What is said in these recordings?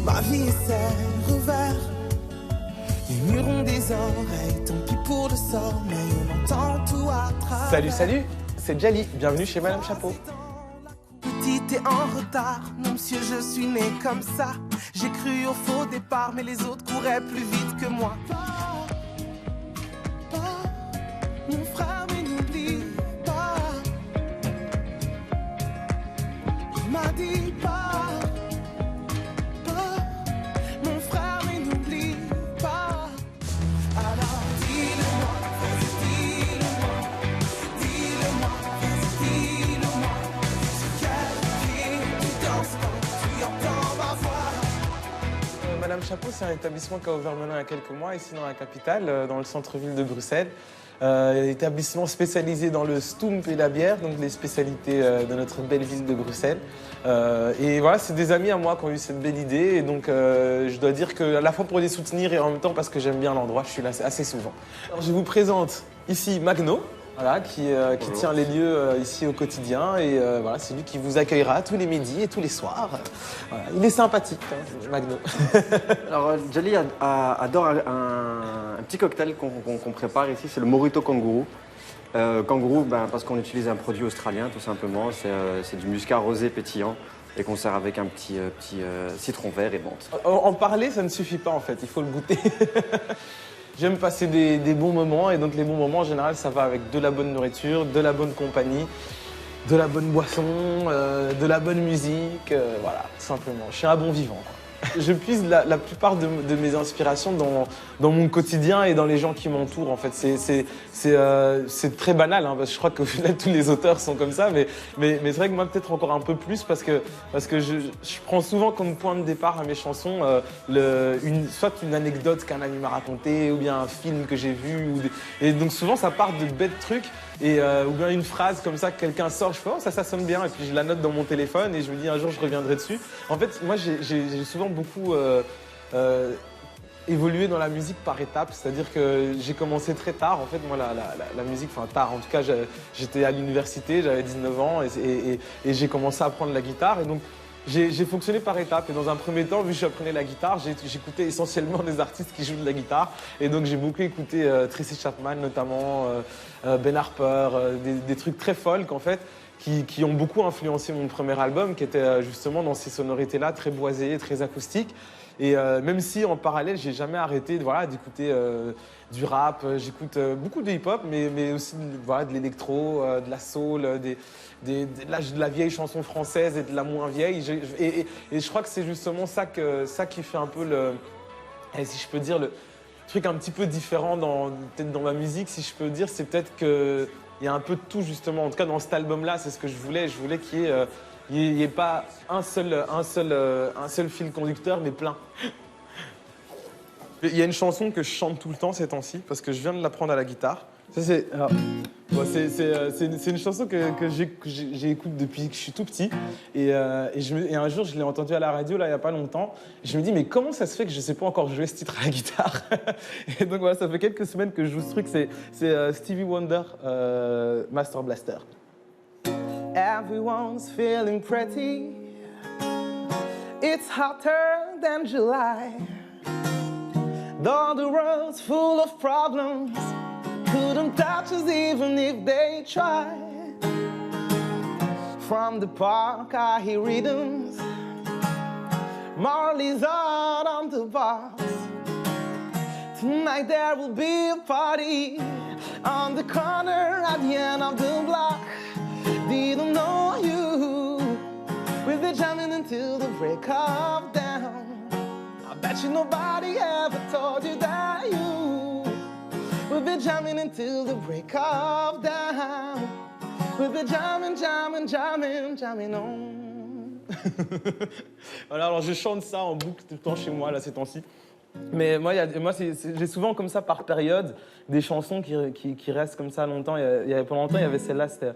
Ma vie est revers. Les murs ont des oreilles, tant pis pour le sort, mais on entend tout à travers. Salut, salut, c'est Djali, bienvenue chez Madame Chapeau. Petite et en retard, non monsieur, je suis né comme ça. J'ai cru au faux départ, mais les autres couraient plus vite que moi. Mon frère, mais n'oublie pas. Il m'a dit pas. Mon frère, mais n'oublie pas. Alors dis-le-moi, vas-y, dis-le-moi. Dis-le-moi, vas-y, dis-le-moi. Sur quel pied tu danses quand tu entends ma voix. Madame Chapeau, c'est un établissement qui a ouvert maintenant il y a quelques mois, ici dans la capitale, dans le centre-ville de Bruxelles. Établissement spécialisé dans le stoump et la bière, donc les spécialités de notre belle ville de Bruxelles. Et voilà, c'est des amis à moi qui ont eu cette belle idée. Et donc, je dois dire que à la fois pour les soutenir et en même temps parce que j'aime bien l'endroit, je suis là assez souvent. Alors, je vous présente ici Magno, voilà, qui tient les lieux ici au quotidien. Et voilà, c'est lui qui vous accueillera tous les midis et tous les soirs. Voilà. Il est sympathique, hein, Magno. Alors, Djali adore un petit cocktail qu'on prépare ici, c'est le Mojito Kangourou. Kangourou, parce qu'on utilise un produit australien, tout simplement. C'est du muscat rosé pétillant et qu'on sert avec un petit citron vert et menthe. En parler, ça ne suffit pas en fait, il faut le goûter. J'aime passer des bons moments et donc les bons moments en général ça va avec de la bonne nourriture, de la bonne compagnie, de la bonne boisson, de la bonne musique, voilà, tout simplement. Je suis un bon vivant, quoi. Je puise la plupart de mes inspirations dans mon quotidien et dans les gens qui m'entourent. En fait, c'est très banal, hein, parce que je crois qu'au final tous les auteurs sont comme ça, mais c'est vrai que moi peut-être encore un peu plus parce que je prends souvent comme point de départ à mes chansons soit une anecdote qu'un ami m'a racontée ou bien un film que j'ai vu et donc souvent ça part de bêtes trucs. Ou bien une phrase comme ça que quelqu'un sort, je fais oh, ça sonne bien et puis je la note dans mon téléphone et je me dis un jour je reviendrai dessus. En fait, moi j'ai souvent beaucoup évolué dans la musique par étapes, c'est-à-dire que j'ai commencé très tard. En fait, moi la musique, enfin tard, en tout cas j'étais à l'université, j'avais 19 ans et j'ai commencé à apprendre la guitare et donc j'ai fonctionné par étapes et dans un premier temps, vu que j'apprenais la guitare, j'écoutais essentiellement des artistes qui jouent de la guitare et donc j'ai beaucoup écouté Tracy Chapman notamment, Ben Harper, des trucs très folk en fait qui ont beaucoup influencé mon premier album qui était justement dans ces sonorités-là, très boisées, très acoustiques. Et même si en parallèle, j'ai jamais arrêté d'écouter du rap, j'écoute beaucoup de hip-hop, mais aussi voilà, de l'électro, de la soul, de la vieille chanson française et de la moins vieille. Et je crois que c'est justement ça qui fait un peu si je peux dire, le truc un petit peu différent peut-être dans ma musique, si je peux dire, c'est peut-être qu'il y a un peu de tout justement. En tout cas, dans cet album-là, c'est ce que je voulais. Je voulais qu'il y ait pas un seul fil conducteur, mais plein. Il y a une chanson que je chante tout le temps ces temps-ci, parce que je viens de l'apprendre à la guitare. Ça, c'est une chanson que j'écoute depuis que je suis tout petit. Et un jour, je l'ai entendue à la radio, là, il n'y a pas longtemps. Je me dis, mais comment ça se fait que je ne sais pas encore jouer ce titre à la guitare? Et donc voilà, ça fait quelques semaines que je joue ce truc. C'est Stevie Wonder, Master Blaster. Everyone's feeling pretty. It's hotter than July. Though the world's full of problems, couldn't touch us even if they tried. From the park I hear rhythms, Marley's out on the box. Tonight there will be a party on the corner at the end of the block. Didn't know you, we'll be jamming until the break of dawn. I bet you nobody ever told you that you we'll be jamming until the break of dawn. We'll be jamming, jamming, jamming, jamming on. Voilà, alors je chante ça en boucle tout le temps chez moi, là, ces temps-ci. Mais moi, j'ai souvent comme ça par période des chansons qui restent comme ça longtemps. Pendant longtemps, il y avait celle-là, c'était...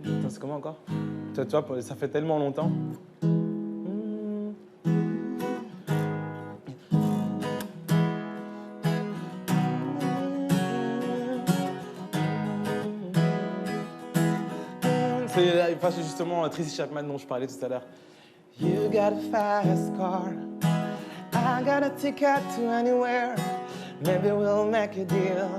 Attends, c'est comment encore? Tu vois, ça fait tellement longtemps. C'est justement Tracy Chapman dont je parlais tout à l'heure. You got a fast car, I got a ticket to anywhere. Maybe we'll make a deal.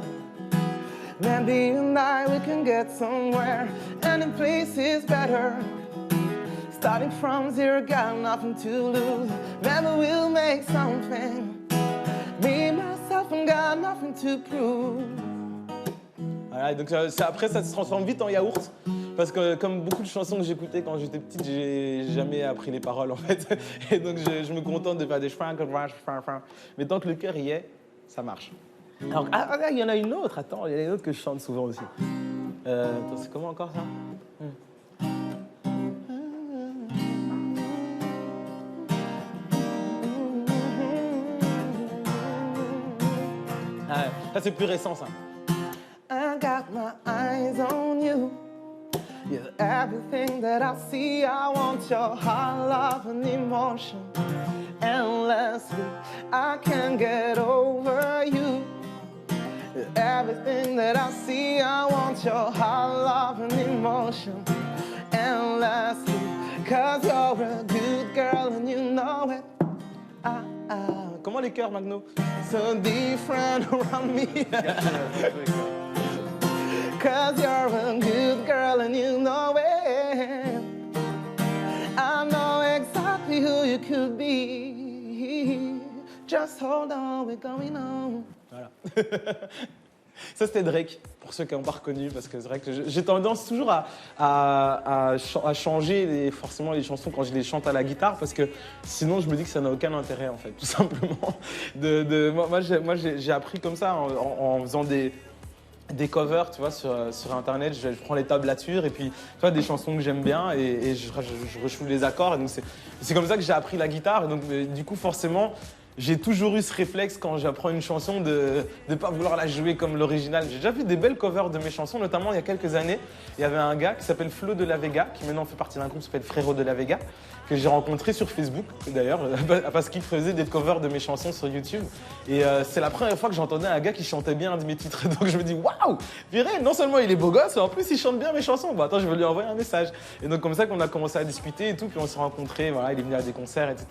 Maybe you and I, we can get somewhere. Any place is better. Starting from zero, got nothing to lose. Maybe we'll make something. Me, myself, and got nothing to prove. Voilà, donc après, ça se transforme vite en yaourt. Parce que comme beaucoup de chansons que j'écoutais quand j'étais petite, j'ai jamais appris les paroles en fait. Et donc je me contente de faire des chfin. Mais tant que le cœur y est, ça marche. Alors, il y en a une autre, attends, il y en a une autre que je chante souvent aussi. Attends, c'est comment encore ça? Ah, ça c'est plus récent ça. I got my eyes on you. You're everything that I see. I want your heart, love, and emotion. Endlessly, I can't get over you. You're everything that I see. I want your heart, love, and emotion. Endlessly, 'cause you're a good girl and you know it. Comment les cœurs, Magno? So different around me. 'Cause you're a good girl and you know it. I know exactly who you could be. Just hold on, we're going on. Voilà. Ça, c'était Drake, pour ceux qui n'ont pas reconnu, parce que c'est vrai que j'ai tendance toujours à changer forcément les chansons quand je les chante à la guitare, parce que sinon, je me dis que ça n'a aucun intérêt, en fait, tout simplement. Moi, j'ai appris comme ça, en faisant des covers, tu vois, sur Internet. Je prends les tablatures et puis, tu vois, des chansons que j'aime bien et je rechoue les accords. Et donc, c'est comme ça que j'ai appris la guitare. Et donc, du coup, forcément, j'ai toujours eu ce réflexe quand j'apprends une chanson de ne pas vouloir la jouer comme l'original. J'ai déjà vu des belles covers de mes chansons, notamment il y a quelques années. Il y avait un gars qui s'appelle Flo de la Vega, qui maintenant fait partie d'un groupe qui s'appelle Frérot de la Vega, que j'ai rencontré sur Facebook d'ailleurs, parce qu'il faisait des covers de mes chansons sur YouTube. Et c'est la première fois que j'entendais un gars qui chantait bien un de mes titres. Donc je me dis, waouh, viré, non seulement il est beau gosse, mais en plus il chante bien mes chansons. Bon, attends, je vais lui envoyer un message. Et donc comme ça qu'on a commencé à discuter et tout, puis on s'est rencontrés, voilà, il est venu à des concerts, etc.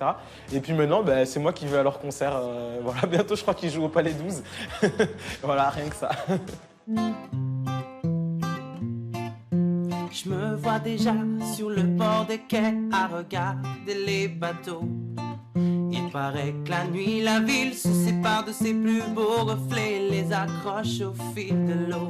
Et puis maintenant, c'est moi qui vais à leur concert. Voilà, bientôt je crois qu'il joue au Palais 12. Voilà, rien que ça. Je me vois déjà sur le bord des quais à regarder les bateaux. Il paraît que la nuit, la ville se sépare de ses plus beaux reflets, les accroche au fil de l'eau.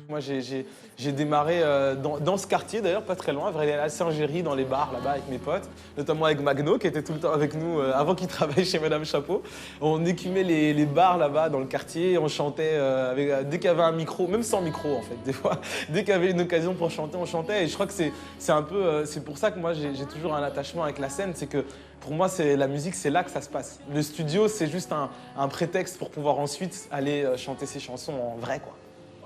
Moi, j'ai démarré dans ce quartier, d'ailleurs, pas très loin, vers la Saint-Géry, dans les bars, là-bas, avec mes potes, notamment avec Magno, qui était tout le temps avec nous avant qu'il travaille chez Madame Chapeau. On écumait les bars, là-bas, dans le quartier, on chantait dès qu'il y avait un micro, même sans micro, en fait, des fois. Dès qu'il y avait une occasion pour chanter, on chantait. Et je crois que c'est un peu... c'est pour ça que moi, j'ai toujours un attachement avec la scène, c'est que pour moi, la musique, c'est là que ça se passe. Le studio, c'est juste un prétexte pour pouvoir ensuite aller chanter ses chansons en vrai, quoi.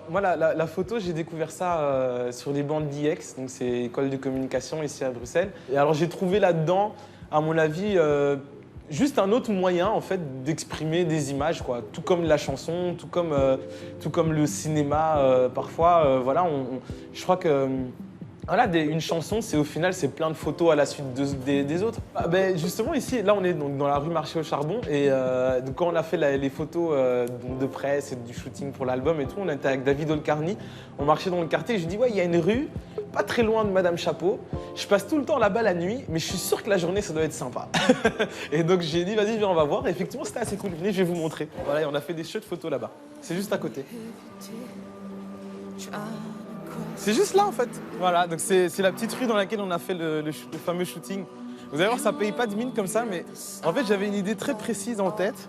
Moi, la photo, j'ai découvert ça sur les bancs de l'IEX, donc c'est école de communication ici à Bruxelles. Et alors, j'ai trouvé là-dedans, à mon avis, juste un autre moyen, en fait, d'exprimer des images, quoi. Tout comme la chanson, tout comme le cinéma, parfois. Voilà, je crois que... Voilà, une chanson, au final, c'est plein de photos à la suite des autres. Justement, ici, là, on est donc dans la rue Marché au Charbon. Et donc, quand on a fait les photos de presse et du shooting pour l'album et tout, on était avec David Olcarny. On marchait dans le quartier et je lui dis, ouais, il y a une rue, pas très loin de Madame Chapeau. Je passe tout le temps là-bas la nuit, mais je suis sûr que la journée, ça doit être sympa. Et donc, j'ai dit, vas-y, viens, on va voir. Et effectivement, c'était assez cool. Venez, je vais vous montrer. Voilà, et on a fait des chouettes photos là-bas. C'est juste à côté. C'est juste là en fait. Voilà, donc c'est la petite rue dans laquelle on a fait le fameux shooting. Vous allez voir, ça paye pas de mine comme ça, mais en fait j'avais une idée très précise en tête.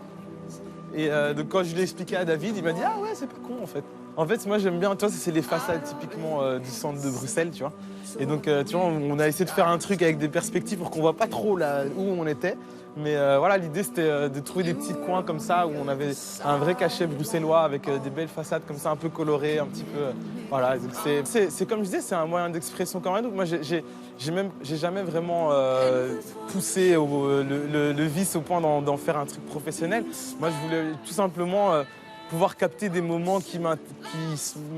Et donc quand je l'ai expliqué à David, il m'a dit ah ouais, c'est pas con en fait. En fait, moi j'aime bien, tu vois, c'est les façades typiquement du centre de Bruxelles, tu vois. Et donc tu vois, on a essayé de faire un truc avec des perspectives pour qu'on voit pas trop là où on était. Mais voilà, l'idée c'était de trouver des petits coins comme ça où on avait un vrai cachet bruxellois avec des belles façades comme ça un peu colorées, un petit peu... voilà, c'est comme je disais, c'est un moyen d'expression comme un autre. Moi, j'ai jamais vraiment poussé le vice au point d'en faire un truc professionnel. Moi, je voulais tout simplement pouvoir capter des moments qui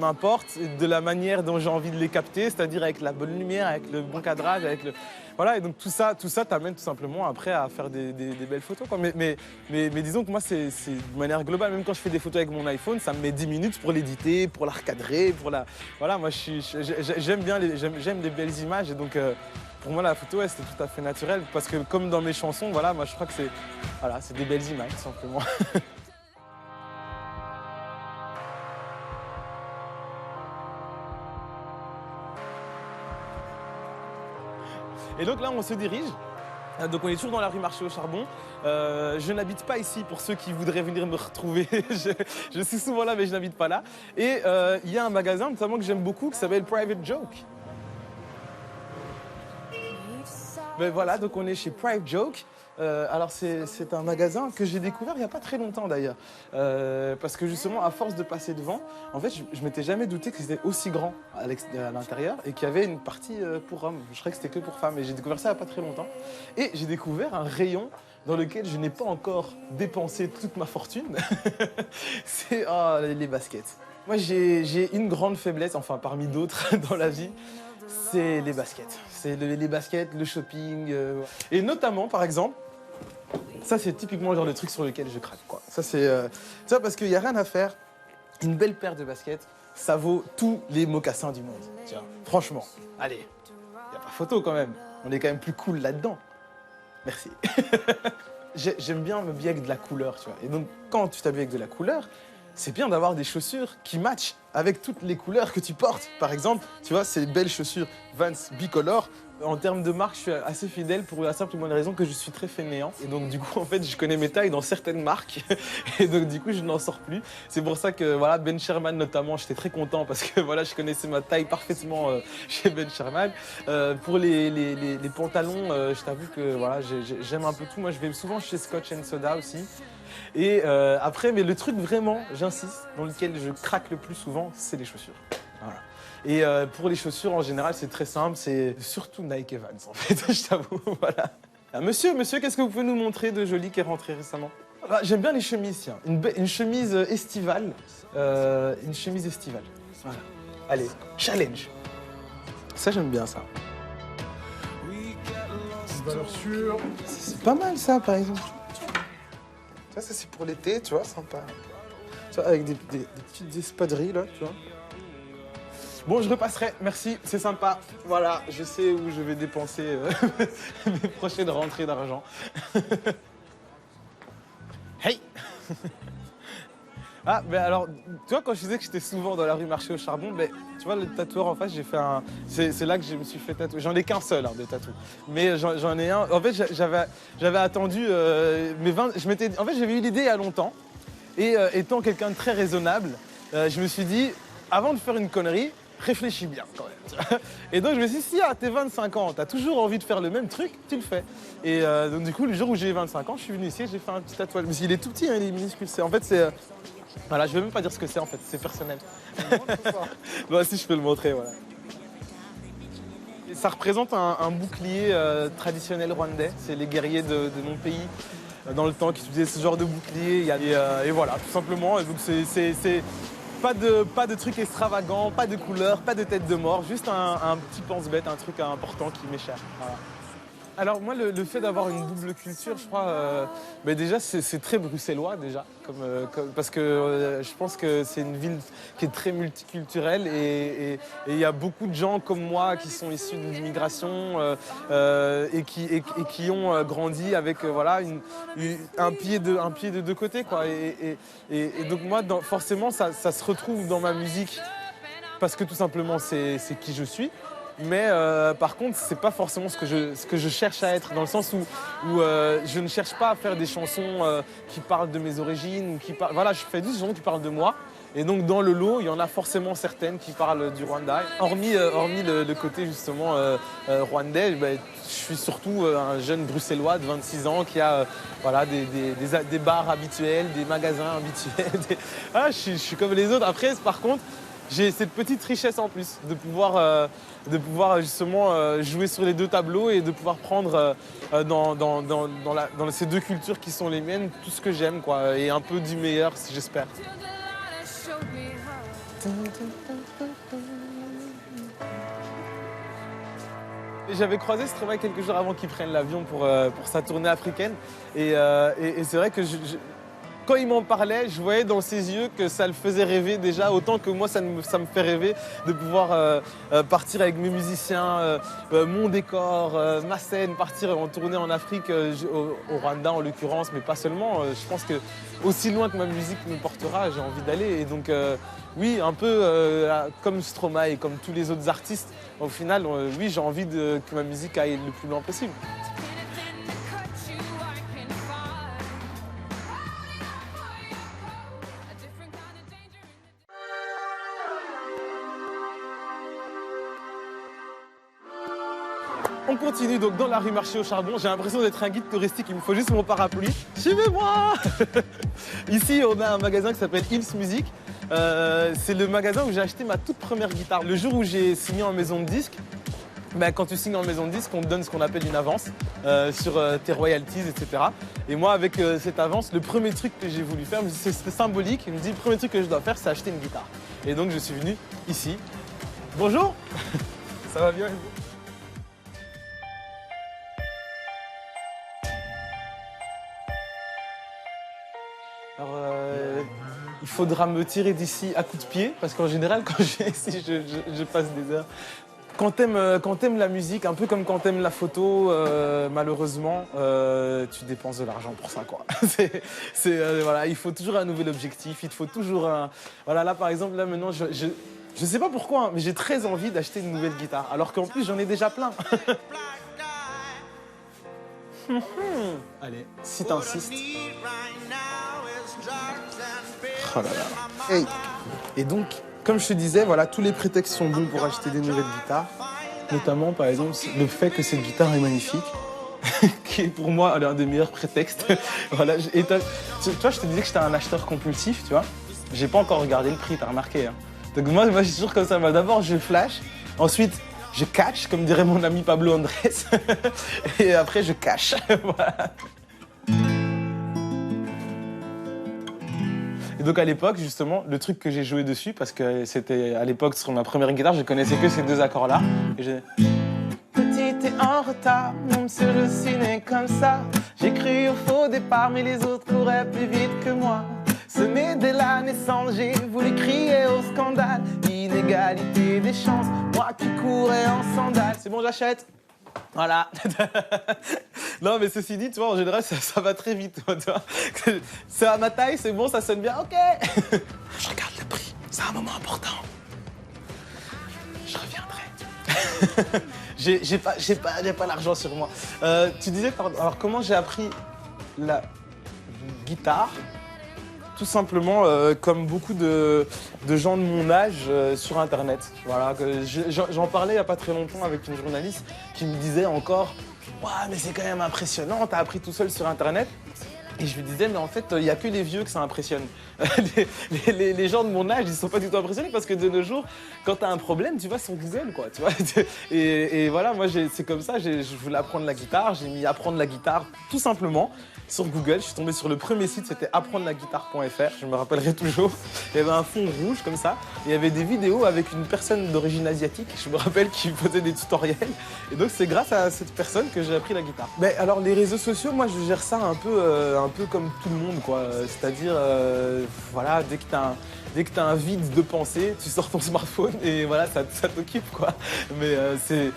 m'importent de la manière dont j'ai envie de les capter, c'est-à-dire avec la bonne lumière, avec le bon cadrage, avec Voilà, et donc tout ça t'amène tout simplement après à faire des belles photos, quoi. Mais disons que moi, c'est de manière globale. Même quand je fais des photos avec mon iPhone, ça me met 10 minutes pour l'éditer, pour la recadrer, pour la... Voilà, moi, j'aime bien j'aime les belles images. Et donc, pour moi, la photo, ouais, c'était tout à fait naturel. Parce que comme dans mes chansons, voilà, moi, je crois que c'est des belles images, tout simplement. Et donc là, on se dirige. Donc on est toujours dans la rue Marché au Charbon. Je n'habite pas ici pour ceux qui voudraient venir me retrouver. je suis souvent là, mais je n'habite pas là. Et il y a un magasin notamment que j'aime beaucoup qui s'appelle Private Joke. Ben voilà, donc on est chez Private Joke. Alors c'est un magasin que j'ai découvert il n'y a pas très longtemps d'ailleurs. Parce que justement, à force de passer devant, en fait, je m'étais jamais douté que c'était aussi grand à l'intérieur et qu'il y avait une partie pour hommes. Je croyais que c'était que pour femmes et j'ai découvert ça il n'y a pas très longtemps. Et j'ai découvert un rayon dans lequel je n'ai pas encore dépensé toute ma fortune. C'est les baskets. Moi, j'ai une grande faiblesse, enfin parmi d'autres dans la vie, c'est les baskets. C'est les baskets, le shopping. Et notamment, par exemple, ça, c'est typiquement le genre de truc sur lequel je craque, quoi. Ça, c'est... tu vois, parce qu'il n'y a rien à faire. Une belle paire de baskets, ça vaut tous les mocassins du monde. Tiens, franchement, allez, il n'y a pas photo quand même. On est quand même plus cool là-dedans. Merci. J'aime bien m'habiller avec de la couleur, tu vois. Et donc, quand tu t'habilles avec de la couleur, c'est bien d'avoir des chaussures qui matchent avec toutes les couleurs que tu portes. Par exemple, tu vois, ces belles chaussures Vans bicolores. En termes de marque, je suis assez fidèle pour la simple et bonne raison que je suis très fainéant. Et donc, du coup, en fait, je connais mes tailles dans certaines marques. Et donc, du coup, je n'en sors plus. C'est pour ça que, voilà, Ben Sherman notamment, j'étais très content parce que, voilà, je connaissais ma taille parfaitement chez Ben Sherman. Pour les pantalons, je t'avoue que, voilà, j'aime un peu tout. Moi, je vais souvent chez Scotch & Soda aussi. Et après, mais le truc vraiment, j'insiste, dans lequel je craque le plus souvent, c'est les chaussures. Voilà. Et pour les chaussures, en général, c'est très simple, c'est surtout Nike et Vans, en fait, je t'avoue, voilà. Ah, monsieur, qu'est-ce que vous pouvez nous montrer de joli qui est rentré récemment? J'aime bien les chemises, tiens. Une chemise estivale. Une chemise estivale. Voilà. Allez, challenge. Ça, j'aime bien ça. Une valeur sûre. C'est pas mal, ça, par exemple. Ça, c'est pour l'été, tu vois, sympa. Tu vois, avec des petites espadrilles, là, tu vois. Bon, je repasserai, merci, c'est sympa. Voilà, je sais où je vais dépenser mes prochaines rentrées d'argent. Hey. Ah, ben alors, tu vois, quand je disais que j'étais souvent dans la rue Marché au Charbon, ben, tu vois, le tatoueur en face, j'ai fait un... C'est là que je me suis fait tatouer. J'en ai qu'un seul, de tatou. Mais j'en ai un... En fait, j'avais attendu mes 20... En fait, j'avais eu l'idée il y a longtemps. Et étant quelqu'un de très raisonnable, je me suis dit, avant de faire une connerie, réfléchis bien quand même. Et donc je me suis dit, si à tes 25 ans, t'as toujours envie de faire le même truc, tu le fais. Et donc du coup, le jour où j'ai 25 ans, je suis venu ici et j'ai fait un petit tatouage. Mais il est tout petit, hein, il est minuscule. En fait, c'est... Voilà, je vais même pas dire ce que c'est en fait, c'est personnel. Bon, si je peux le montrer, voilà. Et ça représente un bouclier traditionnel rwandais. C'est les guerriers de mon pays dans le temps qui utilisaient ce genre de bouclier. Et voilà, tout simplement. Et donc c'est pas de trucs extravagants, pas de couleurs, pas de tête de mort, juste un petit pense-bête, un truc important qui m'est cher. Voilà. Alors moi, le fait d'avoir une double culture, je crois, déjà c'est très bruxellois déjà, parce que je pense que c'est une ville qui est très multiculturelle et il y a beaucoup de gens comme moi qui sont issus de l'immigration et qui ont grandi avec voilà un pied de deux côtés, quoi. Et donc moi, forcément, ça se retrouve dans ma musique parce que tout simplement c'est qui je suis. Mais par contre, c'est pas forcément ce que je cherche à être, dans le sens où je ne cherche pas à faire des chansons qui parlent de mes origines, voilà, je fais des chansons qui parlent de moi. Et donc dans le lot, il y en a forcément certaines qui parlent du Rwanda. Hormis le côté justement rwandais, je suis surtout un jeune bruxellois de 26 ans qui a voilà, des bars habituels, des magasins habituels. Voilà, je suis comme les autres. Après, par contre, j'ai cette petite richesse en plus de pouvoir justement jouer sur les deux tableaux et de pouvoir prendre dans ces deux cultures qui sont les miennes tout ce que j'aime, quoi, et un peu du meilleur, j'espère. J'avais croisé Stromae quelques jours avant qu'il prenne l'avion pour sa tournée africaine. Et c'est vrai que quand il m'en parlait, je voyais dans ses yeux que ça le faisait rêver déjà, autant que moi ça me fait rêver de pouvoir partir avec mes musiciens, mon décor, ma scène, partir en tournée en Afrique, au Rwanda en l'occurrence, mais pas seulement. Je pense que aussi loin que ma musique me portera, j'ai envie d'aller. Et donc oui, un peu comme Stromae et comme tous les autres artistes, au final, oui, j'ai envie que ma musique aille le plus loin possible. On continue donc dans la rue Marché au Charbon. J'ai l'impression d'être un guide touristique, il me faut juste mon parapluie. Suivez-moi. Ici, on a un magasin qui s'appelle Hills Music. C'est le magasin où j'ai acheté ma toute première guitare. Le jour où j'ai signé en maison de disque, ben, quand tu signes en maison de disque, on te donne ce qu'on appelle une avance sur tes royalties, etc. Et moi, avec cette avance, le premier truc que j'ai voulu faire, c'est symbolique. Il me dit, le premier truc que je dois faire, c'est acheter une guitare. Et donc, je suis venu ici. Bonjour. Ça va bien et vous ? Alors, il faudra me tirer d'ici à coups de pied, parce qu'en général, quand je viens ici, je passe des heures. Quand t'aimes la musique, un peu comme quand t'aimes la photo, malheureusement, tu dépenses de l'argent pour ça, quoi. Voilà, il faut toujours un nouvel objectif, il te faut toujours un... Voilà, là, par exemple, là, maintenant, je sais pas pourquoi, hein, mais j'ai très envie d'acheter une nouvelle guitare, alors qu'en plus, j'en ai déjà plein. Allez, si t'insistes. Oh là là. Hey. Et donc, comme je te disais, voilà, tous les prétextes sont bons pour acheter des nouvelles guitares. Notamment, par exemple, le fait que cette guitare est magnifique, qui est pour moi l'un des meilleurs prétextes. Voilà. Et tu vois, je te disais que j'étais un acheteur compulsif, tu vois. J'ai pas encore regardé le prix, t'as remarqué. Hein. Donc moi, je suis toujours comme ça. D'abord, je flash. Ensuite, je catch, comme dirait mon ami Pablo Andrés. Et après, je cache. Voilà. Et donc à l'époque, justement, le truc que j'ai joué dessus, parce que c'était à l'époque sur ma première guitare, je connaissais que ces deux accords-là. Et j'ai... Petite et en retard, même si je suis né comme ça. J'ai cru au faux départ, mais les autres couraient plus vite que moi. Semé dès la naissance, j'ai voulu crier au scandale. Inégalité des chances, moi qui courais en sandales. C'est bon, j'achète. Voilà. Non, mais ceci dit, tu vois, en général, ça va très vite. Tu vois. C'est à ma taille, c'est bon, ça sonne bien, ok. Je regarde le prix, c'est un moment important. Je reviendrai. J'ai pas l'argent sur moi. Tu disais, alors comment j'ai appris la guitare? Tout simplement, comme beaucoup de gens de mon âge, sur Internet. Voilà, j'en parlais il n'y a pas très longtemps avec une journaliste qui me disait encore « Ouais, mais c'est quand même impressionnant, t'as appris tout seul sur Internet ». Et je lui disais, mais en fait, il n'y a que les vieux que ça impressionne. Les gens de mon âge, ils ne sont pas du tout impressionnés parce que de nos jours, quand tu as un problème, tu vas sur Google, quoi. Tu vois et voilà, moi, c'est comme ça, je voulais apprendre la guitare, j'ai mis apprendre la guitare tout simplement sur Google. Je suis tombé sur le premier site, c'était apprendrelaguitare.fr, je me rappellerai toujours. Il y avait un fond rouge comme ça, et il y avait des vidéos avec une personne d'origine asiatique, je me rappelle, qui faisait des tutoriels. Et donc, c'est grâce à cette personne que j'ai appris la guitare. Mais alors, les réseaux sociaux, moi, je gère ça un peu comme tout le monde, quoi. C'est-à-dire, voilà, dès que t'as un vide de pensée, tu sors ton smartphone et voilà, ça t'occupe, quoi. Mais c'est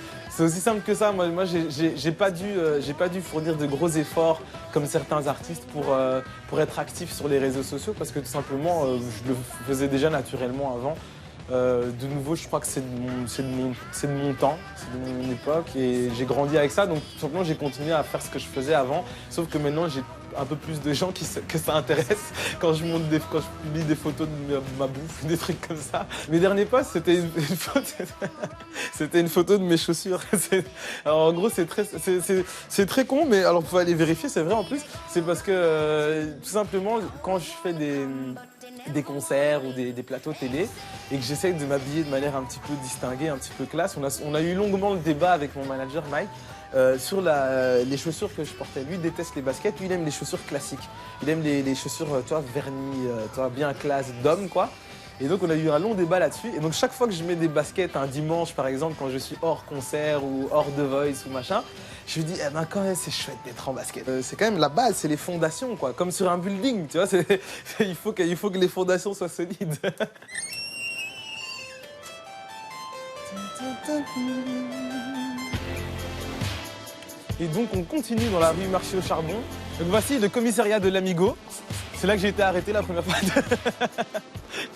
aussi simple que ça. Moi, j'ai pas dû fournir de gros efforts comme certains artistes pour être actif sur les réseaux sociaux parce que tout simplement, je le faisais déjà naturellement avant. De nouveau, je crois que c'est de mon temps, c'est de mon époque et j'ai grandi avec ça. Donc tout simplement, j'ai continué à faire ce que je faisais avant. Sauf que maintenant, j'ai un peu plus de gens que ça intéresse quand je publie des photos de ma bouffe, des trucs comme ça. Mes derniers posts, c'était une photo de mes chaussures. Alors en gros, c'est très con, mais alors vous pouvez aller vérifier, c'est vrai en plus. C'est parce que tout simplement, quand je fais des concerts ou des plateaux télé et que j'essaye de m'habiller de manière un petit peu distinguée, un petit peu classe. On a eu longuement le débat avec mon manager Mike sur les chaussures que je portais. Lui déteste les baskets, lui il aime les chaussures classiques. Il aime les chaussures, tu vois, vernis, tu vois, bien classe d'homme, quoi. Et donc on a eu un long débat là-dessus. Et donc chaque fois que je mets des baskets un dimanche par exemple, quand je suis hors concert ou hors The Voice ou machin, je me dis, eh ben quand même c'est chouette d'être en basket. C'est quand même la base, c'est les fondations quoi, comme sur un building, tu vois, il faut que les fondations soient solides. Et donc on continue dans la rue Marché au Charbon. Donc voici le commissariat de l'Amigo. C'est là que j'ai été arrêté la première fois.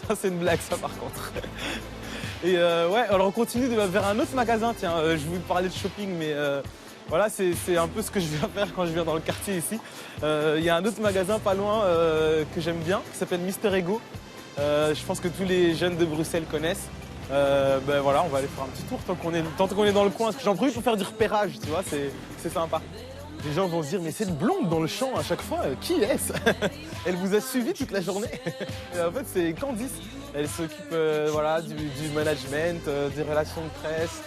Ça c'est une blague ça par contre. Et ouais, alors on continue vers un autre magasin, tiens, je vous parlais de shopping mais voilà, c'est un peu ce que je viens faire quand je viens dans le quartier ici. Il y a un autre magasin pas loin que j'aime bien, qui s'appelle Mister Ego. Je pense que tous les jeunes de Bruxelles connaissent. Ben voilà, on va aller faire un petit tour tant qu'on est dans le coin. Parce que j'en profite pour faire du repérage, tu vois, c'est sympa. Les gens vont se dire, mais cette blonde dans le champ à chaque fois, qui est-ce? Elle vous a suivi toute la journée. Et en fait, c'est Candice. Elle s'occupe voilà, du management, des relations de presse,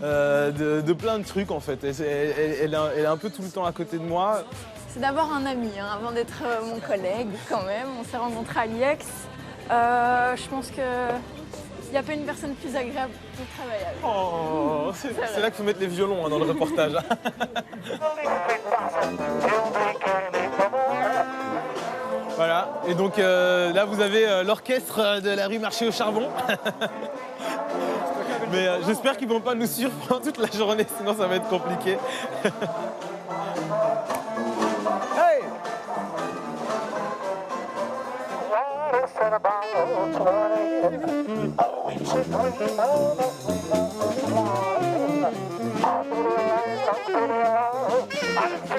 de plein de trucs en fait. Elle est un peu tout le temps à côté de moi. C'est d'abord un ami, hein, avant d'être mon collègue quand même. On s'est rencontrés à l'IEX. Je pense que il n'y a pas une personne plus agréable pour travailler avec. Oh, c'est là qu'il faut mettre les violons hein, dans le reportage. Voilà, et donc là vous avez l'orchestre de la rue Marché au Charbon. Mais j'espère qu'ils ne vont pas nous suivre pendant toute la journée, sinon ça va être compliqué. Hey!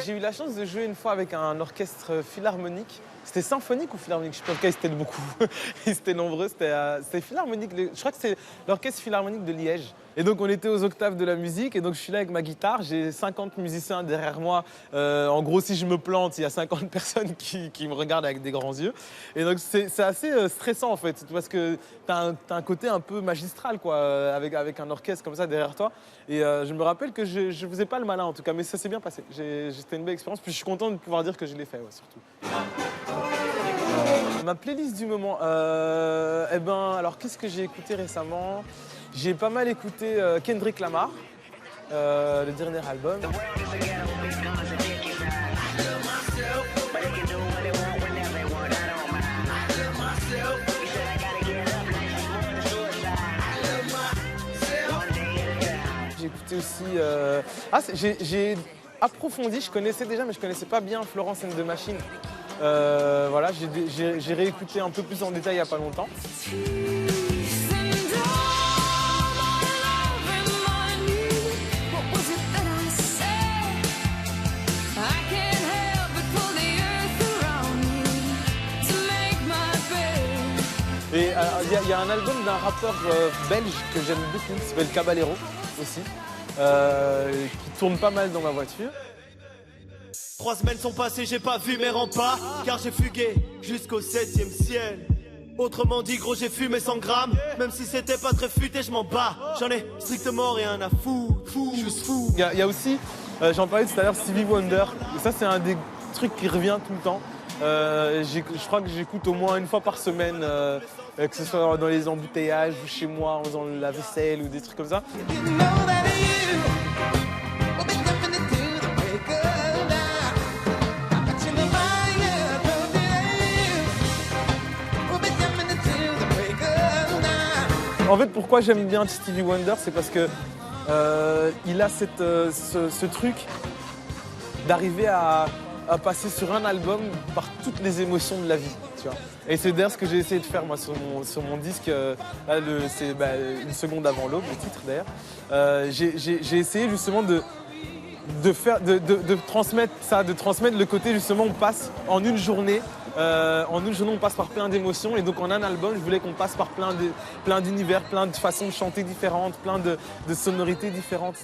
J'ai eu la chance de jouer une fois avec un orchestre philharmonique. C'était symphonique ou philharmonique? Je sais pas, en tout cas, ils étaient beaucoup. Ils étaient nombreux. C'était philharmonique. Je crois que c'est l'orchestre philharmonique de Liège. Et donc, on était aux octaves de la musique. Et donc, je suis là avec ma guitare. J'ai 50 musiciens derrière moi. En gros, si je me plante, il y a 50 personnes qui me regardent avec des grands yeux. Et donc, c'est assez stressant, en fait. Parce que t'as un côté un peu magistral, quoi, avec un orchestre comme ça derrière toi. Et je me rappelle que je faisais pas le malin, en tout cas. Mais ça s'est bien passé. C'était une belle expérience. Puis, je suis content de pouvoir dire que je l'ai fait, ouais, surtout. Ma playlist du moment, eh ben, alors qu'est-ce que j'ai écouté récemment? J'ai pas mal écouté Kendrick Lamar, le dernier album. J'ai écouté aussi... j'ai approfondi, je connaissais déjà, mais je connaissais pas bien Florence and the Machine. Voilà, j'ai réécouté un peu plus en détail il n'y a pas longtemps. Et il y a un album d'un rappeur belge que j'aime beaucoup, qui s'appelle Caballero aussi, qui tourne pas mal dans ma voiture. 3 semaines sont passées, j'ai pas vu mes remparts, car j'ai fugué jusqu'au 7e ciel. Autrement dit, gros, j'ai fumé 100 grammes, même si c'était pas très futé, je m'en bats. J'en ai strictement rien à foutre, je suis fou. Il y a aussi, j'en parlais tout à l'heure, Stevie Wonder. Et ça, c'est un des trucs qui revient tout le temps. Je crois que j'écoute au moins une fois par semaine, que ce soit dans les embouteillages ou chez moi en faisant la vaisselle ou des trucs comme ça. En fait, pourquoi j'aime bien Stevie Wonder, c'est parce que il a ce truc d'arriver à passer sur un album par toutes les émotions de la vie, tu vois. Et c'est d'ailleurs ce que j'ai essayé de faire moi sur mon disque. C'est une seconde avant l'aube, le titre d'ailleurs. J'ai essayé justement de transmettre ça, de transmettre le côté justement on passe en une journée. On passe par plein d'émotions et donc en un album, je voulais qu'on passe par plein d'univers, plein de façons de chanter différentes, plein de sonorités différentes.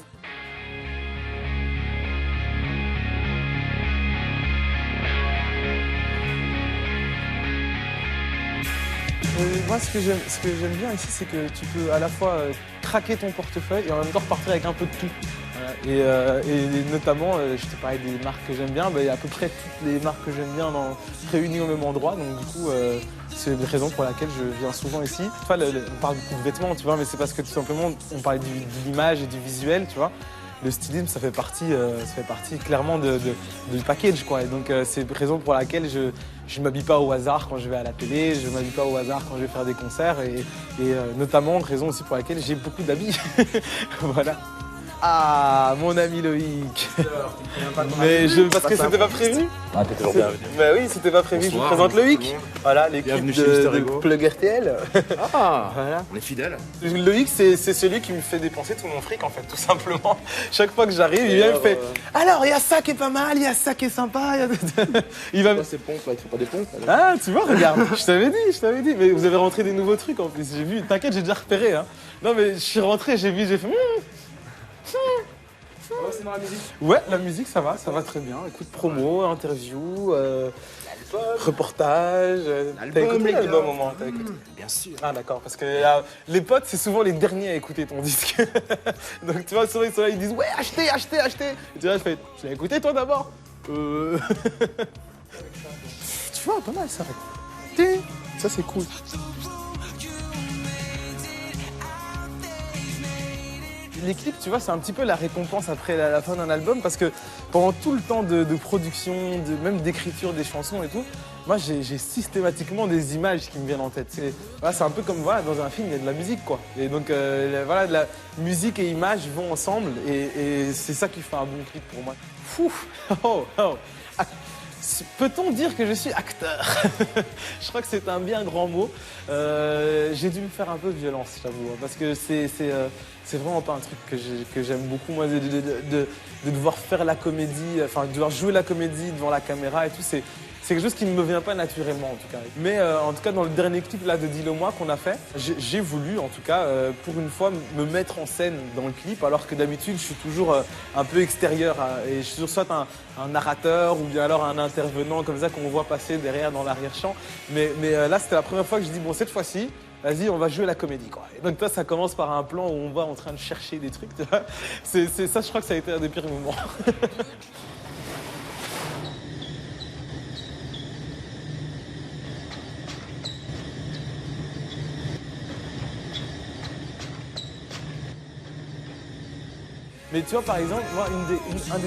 Moi, ce que j'aime bien ici, c'est que tu peux à la fois craquer ton portefeuille et en même temps repartir avec un peu de tout. Et notamment, je te parlais des marques que j'aime bien, il y a à peu près toutes les marques que j'aime bien réunies au même endroit. Donc du coup, c'est une raison pour laquelle je viens souvent ici. Enfin, on parle beaucoup de vêtements, tu vois, mais c'est parce que tout simplement, on parlait de l'image et du visuel, tu vois. Le stylisme, ça fait partie clairement du package, quoi. Et donc, c'est une raison pour laquelle je ne m'habille pas au hasard quand je vais à la télé, je ne m'habille pas au hasard quand je vais faire des concerts. Et notamment, raison aussi pour laquelle j'ai beaucoup d'habits. Voilà. Ah, mon ami Loïc. Mais parce que c'était pas prévu. Ah, t'es toujours bienvenu. Bah oui, c'était pas prévu. Bonsoir, je vous présente Loïc. bonjour. Voilà, l'équipe Bienvenue chez Mister de Ego. Plug RTL. Ah, Voilà. on est fidèles. Loïc, c'est celui qui me fait dépenser tout mon fric, en fait, tout simplement. Chaque fois que j'arrive, il vient me fait alors, il y a ça qui est pas mal, il y a ça qui est sympa. Il va me... Ces pompes là, il faut pas des pompes. Ah, tu vois, regarde, je t'avais dit. Mais vous avez rentré des nouveaux trucs en plus. J'ai vu, t'inquiète, j'ai déjà repéré. Hein. Non, mais je suis rentré, j'ai fait. C'est dans la musique. Ouais, la musique, ça va très bien. Écoute, promo, interview, reportage. T'as écouté l'album au moins? Bien sûr. Ah d'accord, parce que les potes, c'est souvent les derniers à écouter ton disque. Donc tu vois, souvent ils sont là, ils disent ouais, achetez. Et tu vois, je fais, tu l'as écouté toi d'abord Tu vois, pas mal ça. Ça c'est cool. Les clips, tu vois, c'est un petit peu la récompense après la fin d'un album parce que pendant tout le temps de production, même d'écriture des chansons et tout, moi j'ai systématiquement des images qui me viennent en tête. C'est un peu comme voilà, dans un film, il y a de la musique quoi. Et donc voilà, la musique et image vont ensemble et c'est ça qui fait un bon clip pour moi. Fou. Ah. Peut-on dire que je suis acteur? Je crois que c'est un bien grand mot. J'ai dû me faire un peu violence, j'avoue, parce que c'est vraiment pas un truc que j'aime beaucoup, moi, de devoir faire la comédie, enfin, de devoir jouer la comédie devant la caméra et tout. C'est quelque chose qui ne me vient pas naturellement, en tout cas. Mais en tout cas, dans le dernier clip là, de Dis-le-moi qu'on a fait, j'ai voulu, en tout cas, pour une fois, me mettre en scène dans le clip, alors que d'habitude, je suis toujours un peu extérieur. Et je suis toujours soit un narrateur ou bien alors un intervenant comme ça qu'on voit passer derrière dans l'arrière-champ. Mais là, c'était la première fois que je dis, bon, cette fois-ci, vas-y, on va jouer la comédie, quoi. Et donc toi, ça commence par un plan où on va en train de chercher des trucs, tu vois. C'est ça, je crois que ça a été un des pires moments. Mais tu vois, par exemple, moi, un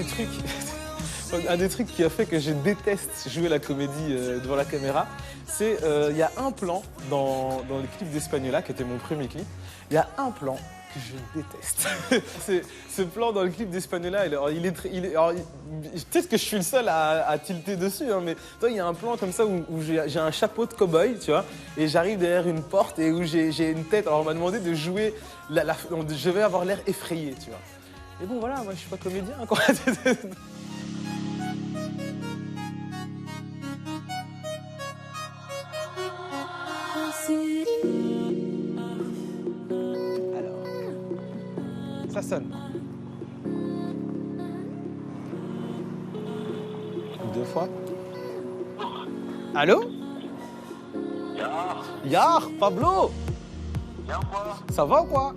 des trucs qui a fait que je déteste jouer la comédie devant la caméra, c'est il y a un plan dans le clip d'Espagnola, qui était mon premier clip, il y a un plan que je déteste. Ce plan dans le clip d'Espagnola, peut-être que je suis le seul à tilter dessus, hein, mais toi, il y a un plan comme ça où j'ai un chapeau de cow-boy, tu vois, et j'arrive derrière une porte et où j'ai une tête. Alors on m'a demandé de jouer, je vais avoir l'air effrayé, tu vois. Mais bon, voilà, moi, je suis pas comédien, quoi. Alors, ça sonne. 2 fois. Allô? Yar, Pablo? Ça va ou quoi?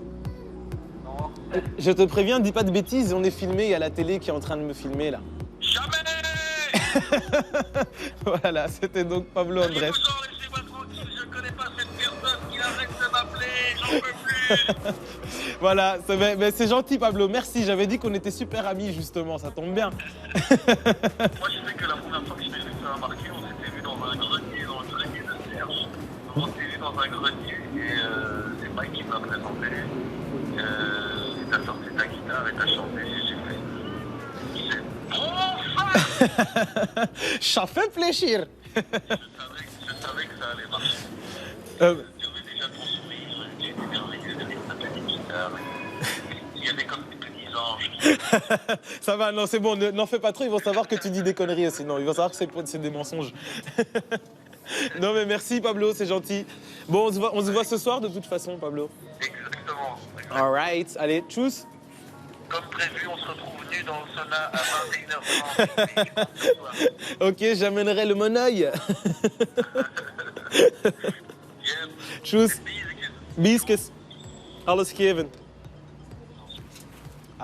Je te préviens, dis pas de bêtises, on est filmé, il y a la télé qui est en train de me filmer là. Jamais! Voilà, c'était donc Pablo Andrés. Laissez-moi tranquille, je connais pas cette personne qui arrête de m'appeler, j'en peux plus! Voilà, c'est gentil Pablo, merci, j'avais dit qu'on était super amis justement, ça tombe bien. Moi je sais que la première fois que je t'ai vu ça a marqué, on s'était vu dans un grenier, de Serge. On s'était vu dans un grenier et c'est Mike qui m'a présenté. T'as sorti ta guitare et t'as chanté et j'ai fait... C'est trop fun! Ça fait plaisir. Je savais que ça allait marcher. Euh, Tu avais déjà ton sourire, tu étais merveilleux derrière ta petite guitare. Il y avait comme des petits anges. Ça va, non c'est bon, n'en fais pas trop, ils vont savoir que tu dis des conneries aussi, non, ils vont savoir que c'est des mensonges. Non mais merci Pablo, c'est gentil. Bon, on se voit ce soir de toute façon Pablo. Exactement. Alright, allez, tchuss. Comme prévu, on se retrouve nu dans le sauna à 21h30. Ok, j'amènerai le monoeil. Tchuss. Biscuits. Alles geven.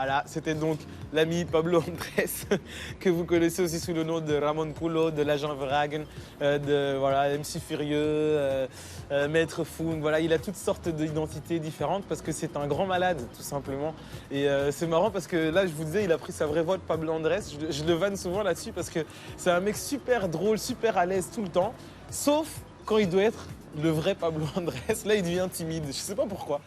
Voilà, c'était donc l'ami Pablo Andrés, que vous connaissez aussi sous le nom de Ramon Culo, de l'agent Vragen, de voilà, MC Furieux, Maître Fung. Voilà, il a toutes sortes d'identités différentes parce que c'est un grand malade, tout simplement. Et c'est marrant parce que là, je vous disais, il a pris sa vraie voix de Pablo Andrés. Je le vanne souvent là-dessus parce que c'est un mec super drôle, super à l'aise tout le temps, sauf quand il doit être le vrai Pablo Andrés. Là, il devient timide. Je sais pas pourquoi.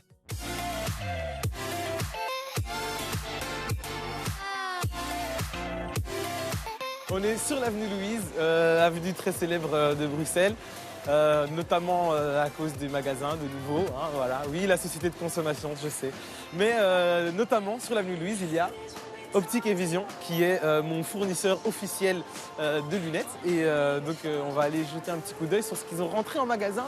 On est sur l'avenue Louise, avenue très célèbre de Bruxelles, notamment à cause des magasins de nouveau. Hein, voilà. Oui, la société de consommation, je sais. Mais notamment sur l'avenue Louise, il y a Optique et Vision, qui est mon fournisseur officiel de lunettes. Et donc on va aller jeter un petit coup d'œil sur ce qu'ils ont rentré en magasin.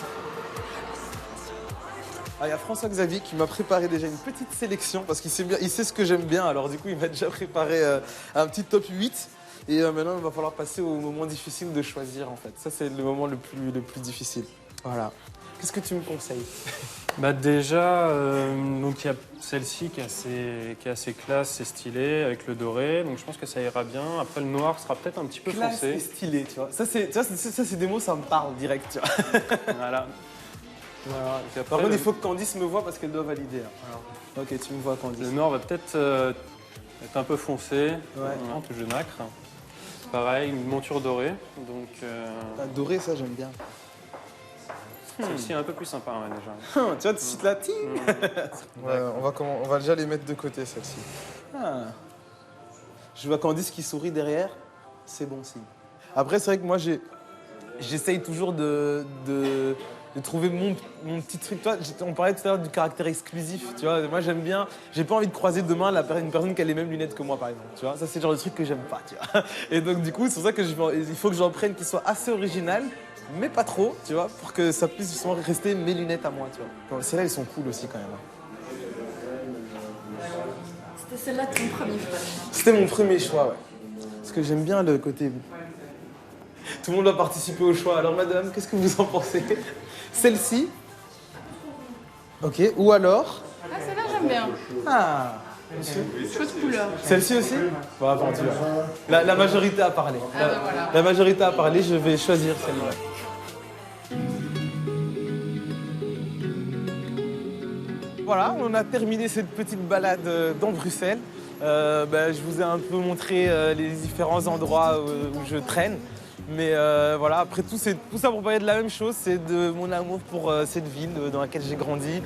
Ah, il y a François-Xavier qui m'a préparé déjà une petite sélection parce qu'il sait, il sait ce que j'aime bien. Alors du coup, il m'a déjà préparé un petit top 8. Et maintenant, il va falloir passer au moment difficile de choisir, en fait. Ça, c'est le moment le plus difficile. Voilà. Qu'est-ce que tu me conseilles? Bah déjà, donc il y a celle-ci qui est assez classe, c'est stylé, avec le doré. Donc je pense que ça ira bien. Après, le noir sera peut-être un petit peu Classe foncé. et stylé, tu vois. Ça, c'est des mots, ça me parle direct, tu vois. Voilà. Voilà. Et puis après, Par contre, il faut que Candice me voit parce qu'elle doit valider. Alors, ok, tu me vois, Candice. le noir va peut-être être un peu foncé, un peu jaunâtre. Pareil, une monture dorée. Donc Ah, doré, ça, j'aime bien. celle-ci est un peu plus sympa ouais, déjà. Tu vois, tout de suite là, ting. Ouais, on va déjà les mettre de côté, celle-ci. Ah. Je vois Candice qui sourit derrière, c'est bon signe. Après, c'est vrai que moi, j'essaye toujours de trouver mon petit truc. Toi, on parlait tout à l'heure du caractère exclusif, tu vois. Moi, j'aime bien, j'ai pas envie de croiser demain une personne qui a les mêmes lunettes que moi, par exemple, tu vois. Ça, c'est le genre de truc que j'aime pas, tu vois. Et donc, du coup, c'est pour ça que il faut que j'en prenne qui soit assez original, mais pas trop, tu vois, pour que ça puisse justement rester mes lunettes à moi, tu vois. Celles-là, elles sont cool aussi, quand même. C'était celle-là ton premier choix. C'était mon premier choix, ouais. Parce que j'aime bien le côté... Tout le monde doit participer au choix. Alors, madame, qu'est-ce que vous en pensez? Celle-ci? Ok, ou alors? Ah, celle-là, j'aime bien. Ah, Chouette couleur. celle-ci aussi? Bon, aventure. La majorité a parlé. Ah, bah, voilà. La majorité a parlé, je vais choisir celle-là. Voilà, on a terminé cette petite balade dans Bruxelles. Je vous ai un peu montré les différents endroits où je traîne. Mais voilà, après tout ça pour parler de la même chose, c'est de mon amour pour cette ville dans laquelle j'ai grandi.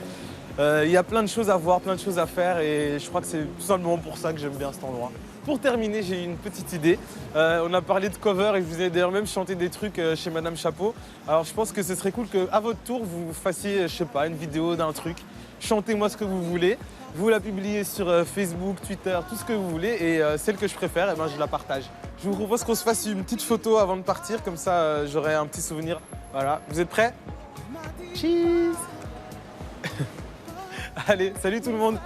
Il y a plein de choses à voir, plein de choses à faire et je crois que c'est tout simplement pour ça que j'aime bien cet endroit. Pour terminer, j'ai une petite idée. On a parlé de cover et je vous ai d'ailleurs même chanté des trucs chez Madame Chapeau. Alors je pense que ce serait cool qu'à votre tour, vous fassiez, je sais pas, une vidéo d'un truc. Chantez-moi ce que vous voulez. Vous la publiez sur Facebook, Twitter, tout ce que vous voulez. Et celle que je préfère, je la partage. Je vous propose qu'on se fasse une petite photo avant de partir. Comme ça, j'aurai un petit souvenir. Voilà. Vous êtes prêts? Cheese. Allez, salut tout le monde.